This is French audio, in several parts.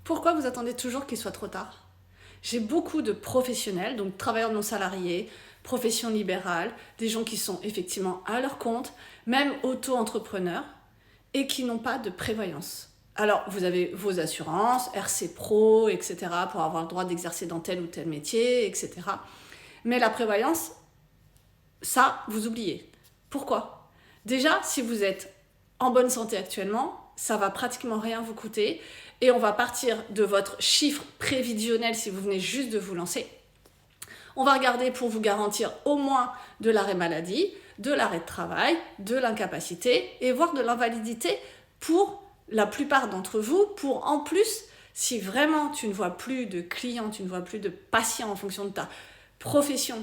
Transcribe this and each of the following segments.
Pourquoi vous attendez toujours qu'il soit trop tard? J'ai beaucoup de professionnels, donc travailleurs non salariés, profession libérale, des gens qui sont effectivement à leur compte, même auto-entrepreneurs, et qui n'ont pas de prévoyance. Alors, vous avez vos assurances, RC Pro, etc., pour avoir le droit d'exercer dans tel ou tel métier, etc. Mais la prévoyance, ça, vous oubliez. Pourquoi? Déjà, si vous êtes en bonne santé actuellement, ça va pratiquement rien vous coûter et on va partir de votre chiffre prévisionnel si vous venez juste de vous lancer. On va regarder pour vous garantir au moins de l'arrêt maladie, de l'arrêt de travail, de l'incapacité et voire de l'invalidité pour la plupart d'entre vous, pour en plus, si vraiment tu ne vois plus de clients, tu ne vois plus de patients en fonction de ta profession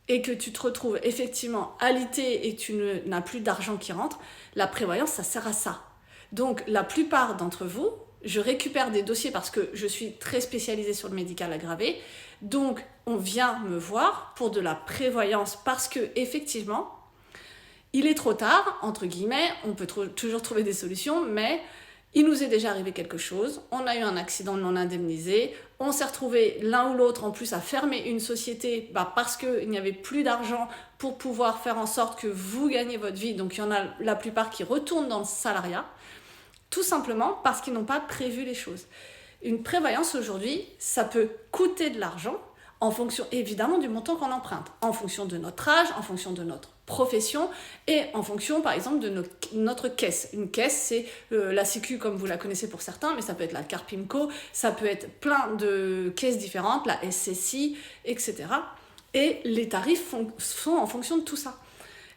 et que tu te retrouves effectivement alité et que tu n'as plus d'argent qui rentre, la prévoyance, ça sert à ça. Donc la plupart d'entre vous, je récupère des dossiers parce que je suis très spécialisée sur le médical aggravé, donc on vient me voir pour de la prévoyance parce que effectivement, il est trop tard, entre guillemets, on peut toujours trouver des solutions, mais il nous est déjà arrivé quelque chose, on a eu un accident non indemnisé, on s'est retrouvé l'un ou l'autre en plus à fermer une société parce qu'il n'y avait plus d'argent pour pouvoir faire en sorte que vous gagnez votre vie, donc il y en a la plupart qui retournent dans le salariat, tout simplement parce qu'ils n'ont pas prévu les choses. Une prévoyance aujourd'hui, ça peut coûter de l'argent en fonction évidemment du montant qu'on emprunte, en fonction de notre âge, en fonction de notre profession et en fonction par exemple de notre caisse. Une caisse, c'est la Sécu comme vous la connaissez pour certains, mais ça peut être la Carpimco, ça peut être plein de caisses différentes, la SCI, etc. Et les tarifs sont en fonction de tout ça.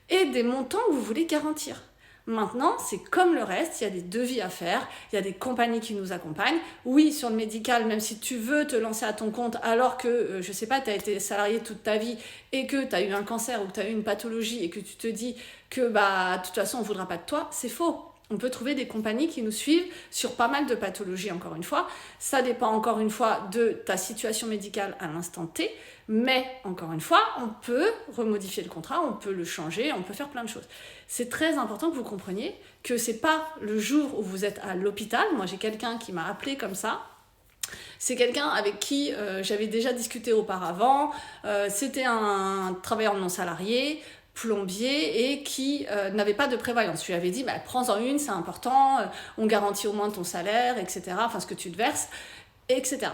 Et des montants que vous voulez garantir. Maintenant, c'est comme le reste, il y a des devis à faire, il y a des compagnies qui nous accompagnent. Oui, sur le médical, même si tu veux te lancer à ton compte alors que, je sais pas, tu as été salarié toute ta vie et que tu as eu un cancer ou que tu as eu une pathologie et que tu te dis que de toute façon on ne voudra pas de toi, c'est faux. On peut trouver des compagnies qui nous suivent sur pas mal de pathologies, encore une fois. Ça dépend encore une fois de ta situation médicale à l'instant T, mais encore une fois, on peut remodifier le contrat, on peut le changer, on peut faire plein de choses. C'est très important que vous compreniez que c'est pas le jour où vous êtes à l'hôpital. Moi, j'ai quelqu'un qui m'a appelé comme ça. C'est quelqu'un avec qui j'avais déjà discuté auparavant. C'était un travailleur non salarié, plombier et qui n'avait pas de prévoyance. Je lui avais dit, prends-en une, c'est important, on garantit au moins ton salaire, etc., enfin ce que tu te verses, etc.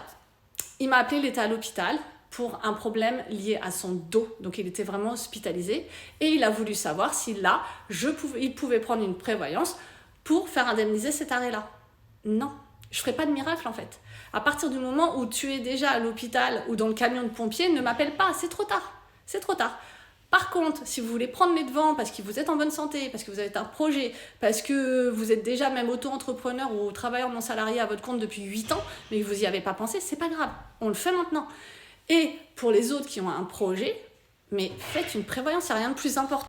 Il m'a appelé, il était à l'hôpital pour un problème lié à son dos, donc il était vraiment hospitalisé, et il a voulu savoir si là, il pouvait prendre une prévoyance pour faire indemniser cet arrêt-là. Non, je ne ferai pas de miracle en fait. À partir du moment où tu es déjà à l'hôpital ou dans le camion de pompier, ne m'appelle pas, c'est trop tard, c'est trop tard. Par contre, si vous voulez prendre les devants parce que vous êtes en bonne santé, parce que vous avez un projet, parce que vous êtes déjà même auto-entrepreneur ou travailleur non salarié à votre compte depuis 8 ans, mais que vous n'y avez pas pensé, c'est pas grave, on le fait maintenant. Et pour les autres qui ont un projet, mais faites une prévoyance, il n'y a rien de plus important.